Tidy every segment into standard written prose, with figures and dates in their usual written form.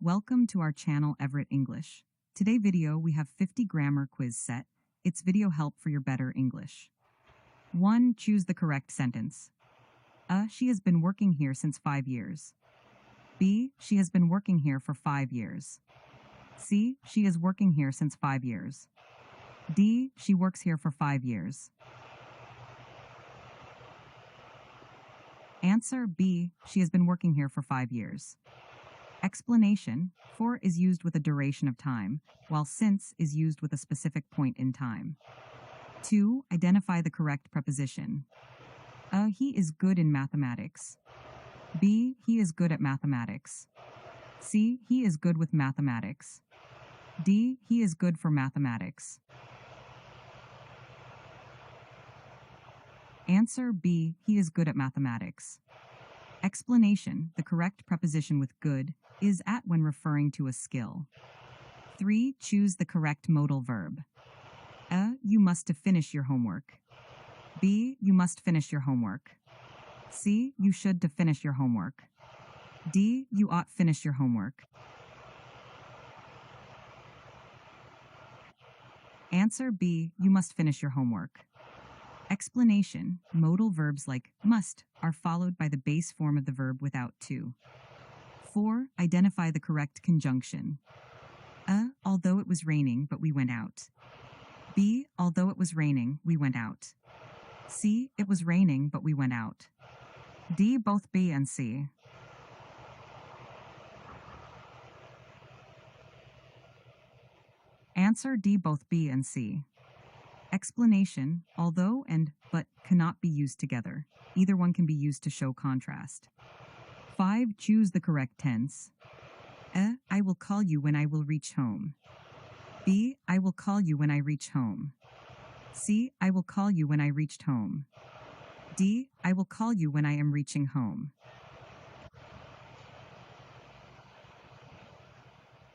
Welcome to our channel Everett English. Today video we have 50 grammar quiz set. It's video help for your better English. 1. Choose the correct sentence. A. She has been working here since 5 years. B. She has been working here for 5 years. C. She is working here since 5 years. D. She works here for 5 years. Answer B. She has been working here for 5 years. Explanation: for is used with a duration of time, while since is used with a specific point in time. 2. Identify the correct preposition. A. He is good in mathematics. B. He is good at mathematics. C. He is good with mathematics. D. He is good for mathematics. Answer B. He is good at mathematics. Explanation: the correct preposition with good is at when referring to a skill. 3. Choose the correct modal verb. A. You must to finish your homework. B. You must finish your homework. C. You should to finish your homework. D. You ought finish your homework. Answer B. You must finish your homework. Explanation: modal verbs like must are followed by the base form of the verb without to. 4. Identify the correct conjunction. A. Although it was raining, but we went out. B. Although it was raining, we went out. C. It was raining, but we went out. D. Both B and C. Answer D. Both B and C. Explanation: although and but cannot be used together. Either one can be used to show contrast. 5. Choose the correct tense. A. I will call you when I will reach home. B. I will call you when I reach home. C. I will call you when I reached home. D. I will call you when I am reaching home.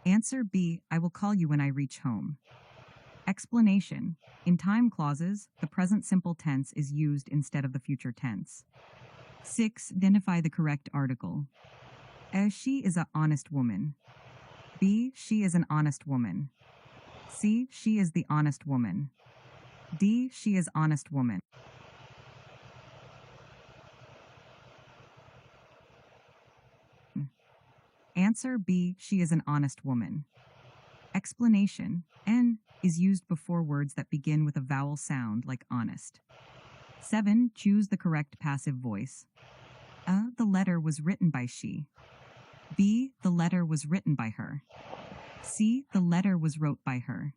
Answer B. I will call you when I reach home. Explanation: in time clauses, the present simple tense is used instead of the future tense. 6. Identify the correct article. A. She is an honest woman. B. She is an honest woman. C. She is the honest woman. D. She is honest woman. Answer B. She is an honest woman. Explanation: N is used before words that begin with a vowel sound like honest. 7. Choose the correct passive voice. A. The letter was written by she. B. The letter was written by her. C. The letter was wrote by her.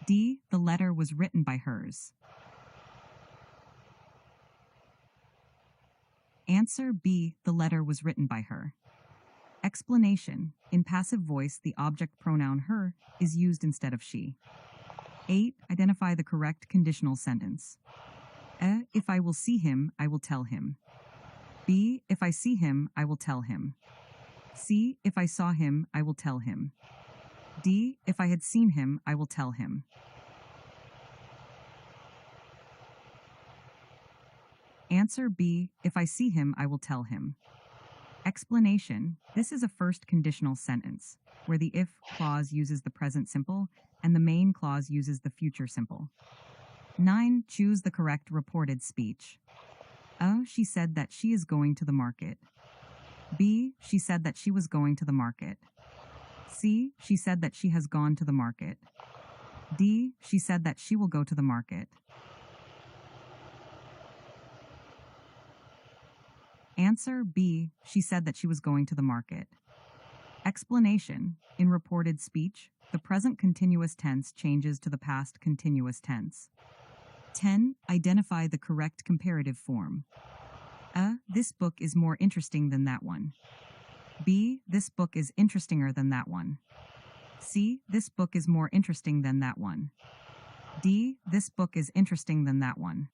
D. The letter was written by hers. Answer B. The letter was written by her. Explanation: in passive voice, the object pronoun her is used instead of she. 8. Identify the correct conditional sentence. A. If I will see him, I will tell him. B. If I see him, I will tell him. C. If I saw him, I will tell him. D. If I had seen him, I will tell him. Answer B. If I see him, I will tell him. Explanation: this is a first conditional sentence, where the if clause uses the present simple and the main clause uses the future simple. 9. Choose the correct reported speech. A. She said that she is going to the market. B. She said that she was going to the market. C. She said that she has gone to the market. D. She said that she will go to the market. Answer B. She said that she was going to the market. Explanation: in reported speech, the present continuous tense changes to the past continuous tense. 10. Identify the correct comparative form. A. This book is more interesting than that one. B. This book is interestinger than that one. C. This book is more interesting than that one. D. This book is interesting than that one.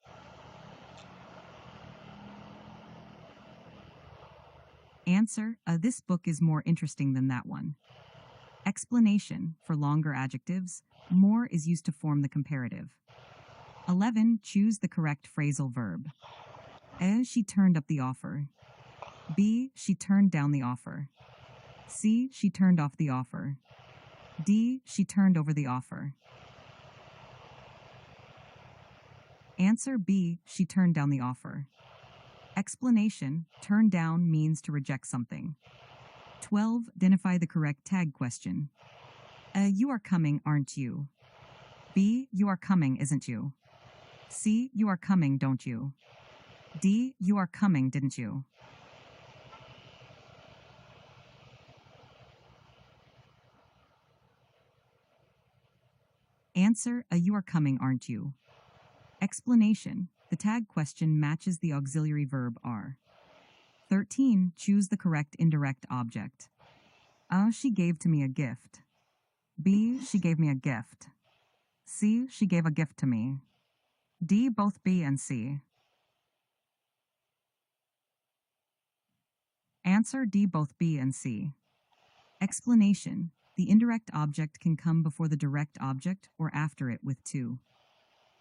Answer: this book is more interesting than that one. Explanation: for longer adjectives, more is used to form the comparative. 11. Choose the correct phrasal verb. A. She turned up the offer. B. She turned down the offer. C. She turned off the offer. D. She turned over the offer. Answer B. She turned down the offer. Explanation: turn down means to reject something. 12. Identify the correct tag question. A. You are coming, aren't you? B. You are coming, isn't you? C. You are coming, don't you? D. You are coming, didn't you? Answer: A. You are coming, aren't you? Explanation: the tag question matches the auxiliary verb are. 13. Choose the correct indirect object. A. She gave to me a gift. B. She gave me a gift. C. She gave a gift to me. D. Both B and C. Answer: D. Both B and C. Explanation: the indirect object can come before the direct object or after it with to.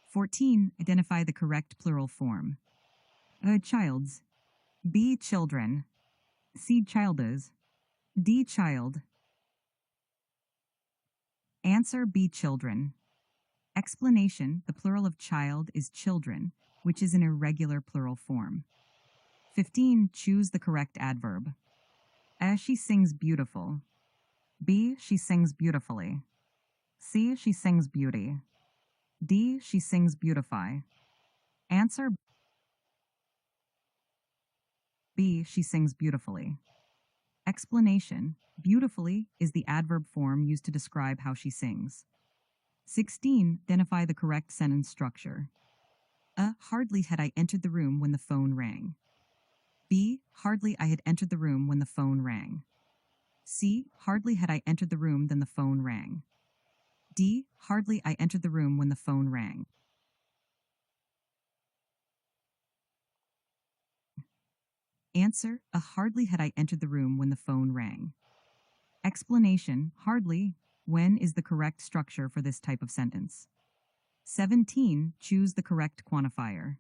14. Identify the correct plural form. A. Childs. B. Children. C. Childes. D. Child. Answer: B. Children. Explanation: the plural of child is children, which is an irregular plural form. 15. Choose the correct adverb. A. She sings beautiful. B. She sings beautifully. C. She sings beauty. D. She sings beautify. Answer: B. She sings beautifully. Explanation: beautifully is the adverb form used to describe how she sings. 16. Identify the correct sentence structure. A. Hardly had I entered the room when the phone rang. B. Hardly I had entered the room when the phone rang. C. Hardly had I entered the room then the phone rang. D. Hardly I entered the room when the phone rang. Answer: A. Hardly had I entered the room when the phone rang. Explanation: hardly, when is the correct structure for this type of sentence. 17. Choose the correct quantifier.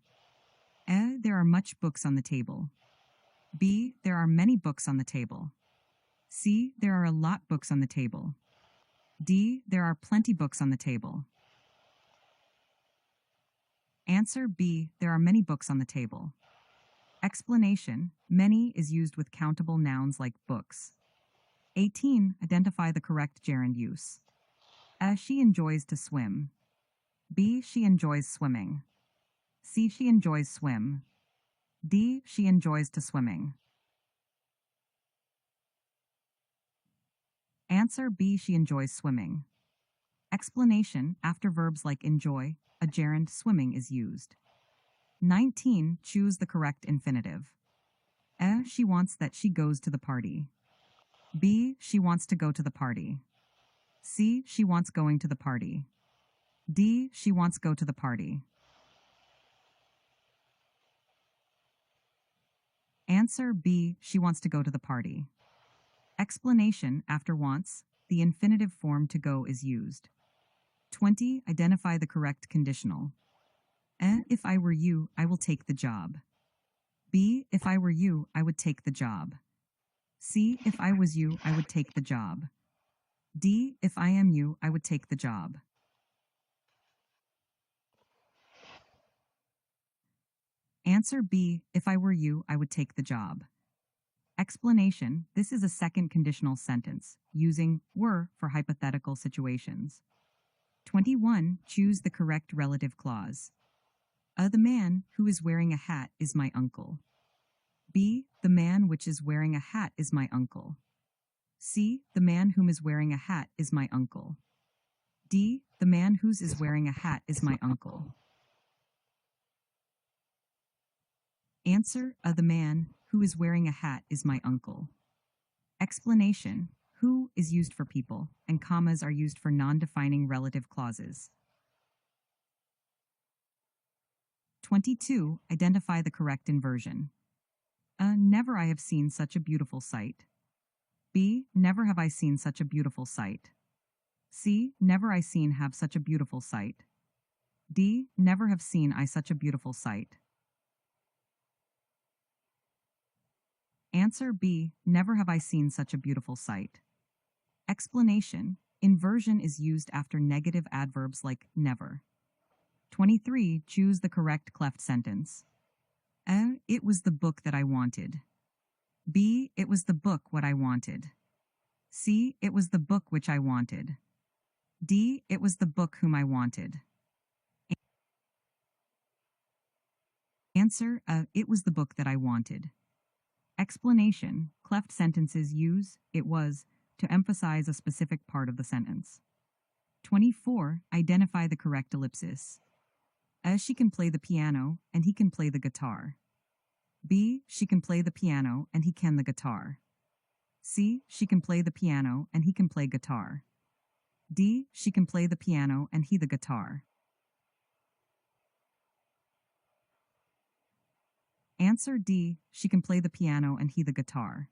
A. There are much books on the table. B. There are many books on the table. C. There are a lot books on the table. D. There are plenty books on the table. Answer: B. There are many books on the table. Explanation: many is used with countable nouns like books. 18. Identify the correct gerund use. A. She enjoys to swim. B. She enjoys swimming. C. She enjoys swim. D. She enjoys to swimming. Answer: B. She enjoys swimming. Explanation: after verbs like enjoy, a gerund swimming is used. 19. Choose the correct infinitive. A. She wants that she goes to the party. B. She wants to go to the party. C. She wants going to the party. D. She wants go to the party. Answer: B. She wants to go to the party. Explanation: after wants, the infinitive form to go is used. 20. Identify the correct conditional. A. If I were you, I will take the job. B. If I were you, I would take the job. C. If I was you, I would take the job. D. If I am you, I would take the job. Answer: B. If I were you, I would take the job. Explanation: this is a second conditional sentence, using were for hypothetical situations. 21. Choose the correct relative clause. A. The man who is wearing a hat is my uncle. B. The man which is wearing a hat is my uncle. C. The man whom is wearing a hat is my uncle. D. The man whose is wearing a hat is my uncle. Answer: A. The man who is wearing a hat is my uncle. Explanation: who is used for people, and commas are used for non-defining relative clauses. 22. Identify the correct inversion. A. Never I have seen such a beautiful sight. B. Never have I seen such a beautiful sight. C. Never I seen have such a beautiful sight. D. Never have seen I such a beautiful sight. Answer: Answer B. Never have I seen such a beautiful sight. Explanation. Inversion is used after negative adverbs like never. 23. Choose the correct cleft sentence. A. It was the book that I wanted. B. It was the book what I wanted. C. It was the book which I wanted. D. It was the book whom I wanted. Answer. It was the book that I wanted. Explanation. Cleft sentences use it was to emphasize a specific part of the sentence. 24. Identify the correct ellipsis. A. She can play the piano and he can play the guitar. B. She can play the piano and he can the guitar. C. She can play the piano and he can play guitar. D. She can play the piano and he the guitar. Answer D. She can play the piano and he the guitar.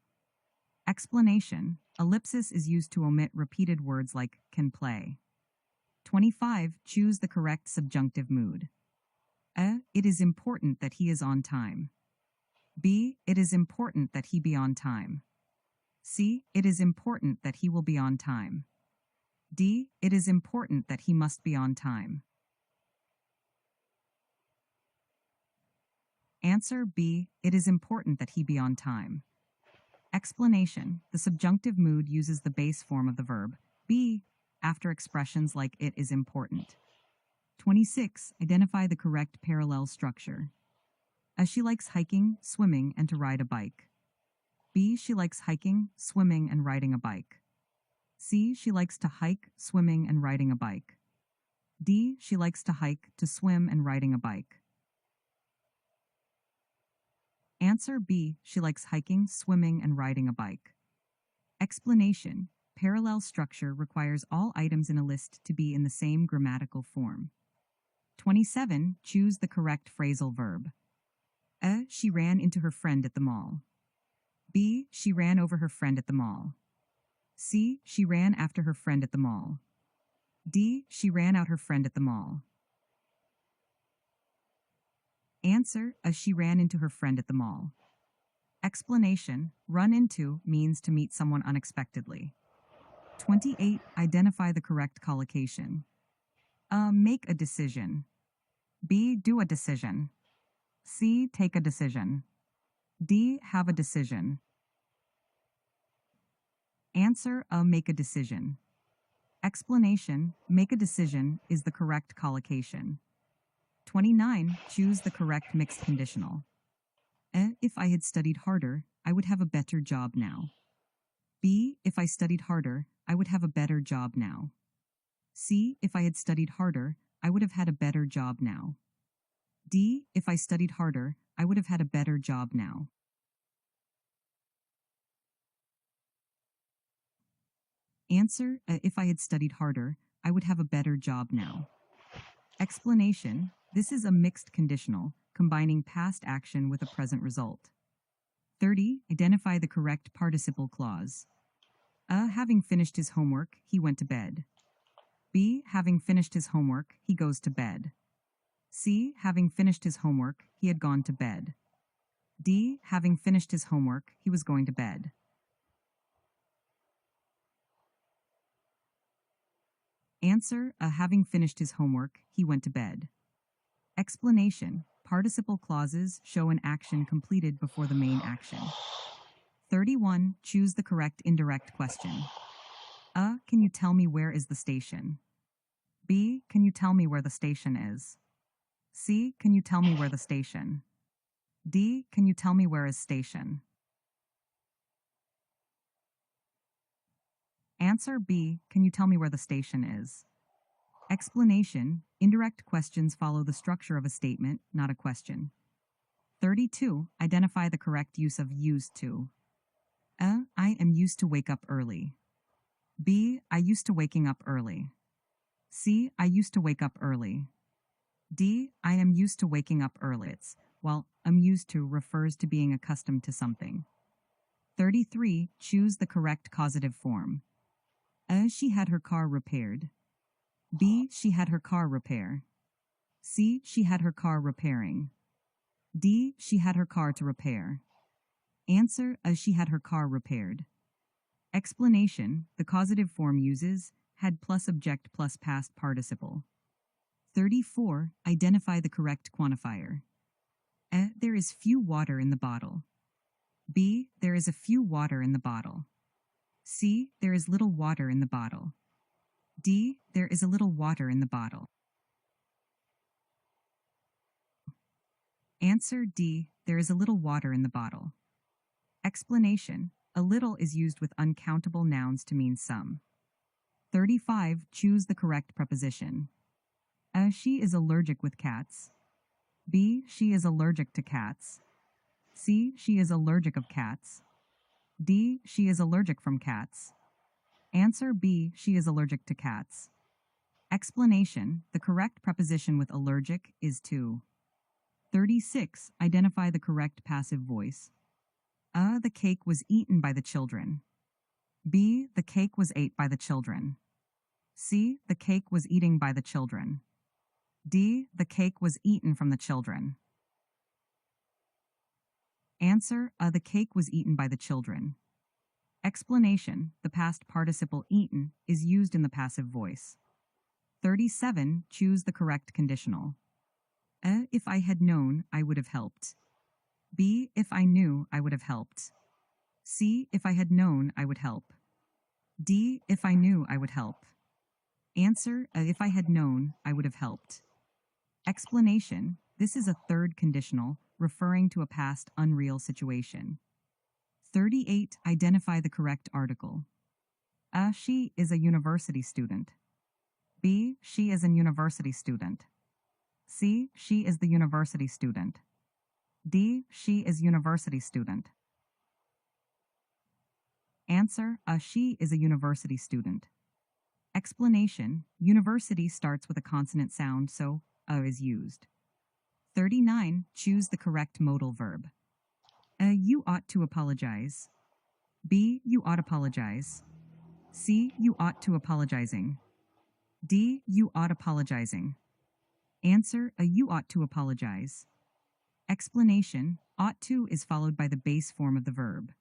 Explanation. Ellipsis is used to omit repeated words like can play. 25. Choose the correct subjunctive mood. A. It is important that he is on time. B. It is important that he be on time. C. It is important that he will be on time. D. It is important that he must be on time. Answer B. It is important that he be on time. Explanation. The subjunctive mood uses the base form of the verb be after expressions like it is important. 26. Identify the correct parallel structure. A. She likes hiking, swimming, and to ride a bike. B. She likes hiking, swimming, and riding a bike. C. She likes to hike, swimming, and riding a bike. D. She likes to hike, to swim, and riding a bike. Answer B. She likes hiking, swimming, and riding a bike. Explanation. Parallel structure requires all items in a list to be in the same grammatical form. 27. Choose the correct phrasal verb. A. She ran into her friend at the mall. B. She ran over her friend at the mall. C. She ran after her friend at the mall. D. She ran out her friend at the mall. Answer. A. She ran into her friend at the mall. Explanation. Run into means to meet someone unexpectedly. 28. Identify the correct collocation. A. Make a decision. B. Do a decision. C. Take a decision. D. Have a decision. Answer. A. Make a decision. Explanation. Make a decision is the correct collocation. 29. Choose the correct mixed conditional. A. If I had studied harder, I would have a better job now. B. If I studied harder, I would have a better job now. C. If I had studied harder, I would have had a better job now. D. If I studied harder, I would have had a better job now. Answer. If I had studied harder, I would have a better job now. Explanation. This is a mixed conditional, combining past action with a present result. 30. Identify the correct participle clause. A. Having finished his homework, he went to bed. B. Having finished his homework, he goes to bed. C. Having finished his homework, he had gone to bed. D. Having finished his homework, he was going to bed. Answer. A. Having finished his homework, he went to bed. Explanation. Participle clauses show an action completed before the main action. 31. Choose the correct indirect question. A. Can you tell me where is the station? B. Can you tell me where the station is? C. Can you tell me where the station? D. Can you tell me where is station? Answer B. Can you tell me where the station is? Explanation. Indirect questions follow the structure of a statement, not a question. 32. Identify the correct use of used to. A. I am used to wake up early. B. I used to waking up early. C. I used to wake up early. D. I am used to waking up early. While am used to refers to being accustomed to something. 33. Choose the correct causative form. A. She had her car repaired. B. She had her car repair. C. She had her car repairing. D. She had her car to repair. Answer: she had her car repaired. Explanation: the causative form uses had plus object plus past participle. 34. Identify the correct quantifier. A. There is few water in the bottle. B. There is a few water in the bottle. C. There is little water in the bottle. D. There is a little water in the bottle. Answer: D. There is a little water in the bottle. Explanation: a little is used with uncountable nouns to mean some. 35. Choose the correct preposition. A. She is allergic with cats. B. She is allergic to cats. C. She is allergic of cats. D. She is allergic from cats. Answer: B. She is allergic to cats. Explanation: the correct preposition with allergic is to. 36. Identify the correct passive voice. A. The cake was eaten by the children. B. The cake was ate by the children. C. The cake was eating by the children. D. The cake was eaten from the children. Answer: the cake was eaten by the children. Explanation: the past participle eaten is used in the passive voice. 37. Choose the correct conditional. A. If I had known, I would have helped. B. If I knew, I would have helped. C. If I had known, I would help. D. If I knew, I would help. Answer: if I had known, I would have helped. Explanation: this is a third conditional referring to a past unreal situation. 38. Identify the correct article. A. She is a university student. B. She is an university student. C. She is the university student. D. She is university student. Answer: she is a university student. Explanation: university starts with a consonant sound, so a is used. 39. Choose the correct modal verb. A. You ought to apologize. B. You ought apologize. C. You ought to apologizing. D. You ought apologizing. Answer: you ought to apologize. Explanation: ought to is followed by the base form of the verb.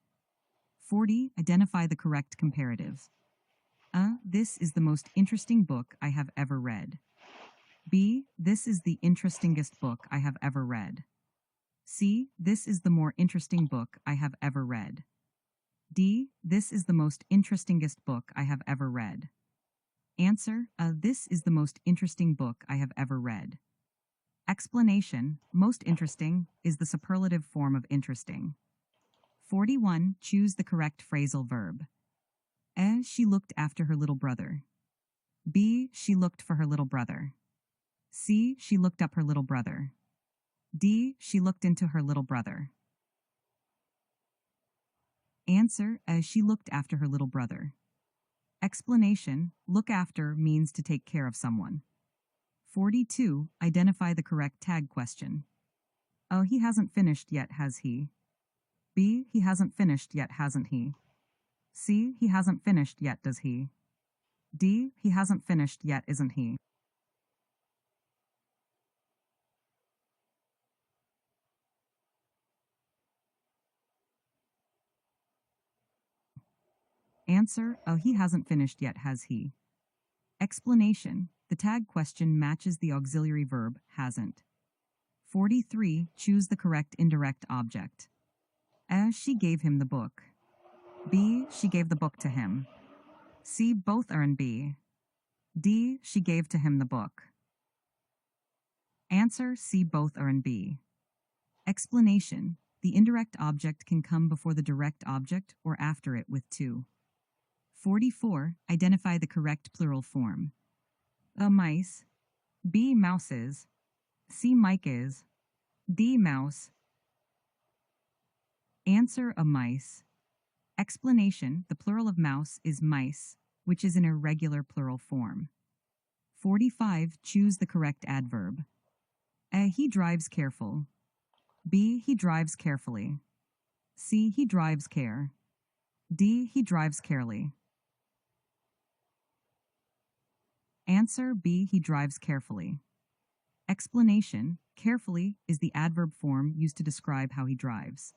40. Identify the correct comparative. A. This is the most interesting book I have ever read. B. This is the interestingest book I have ever read. C. This is the more interesting book I have ever read. D. This is the most interestingest book I have ever read. Answer: this is the most interesting book I have ever read. Explanation: most interesting is the superlative form of interesting. 41. Choose the correct phrasal verb. A. She looked after her little brother. B. She looked for her little brother. C. She looked up her little brother. D. She looked into her little brother. Answer: she looked after her little brother. Explanation: look after means to take care of someone. 42. Identify the correct tag question. Oh, he hasn't finished yet, has he? B. He hasn't finished yet, hasn't he? C. He hasn't finished yet, does he? D. He hasn't finished yet, isn't he? Answer: oh, he hasn't finished yet, has he? Explanation: the tag question matches the auxiliary verb hasn't. 43. Choose the correct indirect object. A. She gave him the book. B. She gave the book to him. C. Both are in B. D. She gave to him the book. Answer: C. Both are in B. Explanation: the indirect object can come before the direct object or after it with to. 44. Identify the correct plural form. A. Mice. B. Mouses. C. Mike is. D. Mouse. Answer: a mice. Explanation: the plural of mouse is mice, which is an irregular plural form. 45. Choose the correct adverb. A. He drives careful. B. He drives carefully. C. He drives care. D. He drives carefully. Answer: B. He drives carefully. Explanation: carefully is the adverb form used to describe how he drives.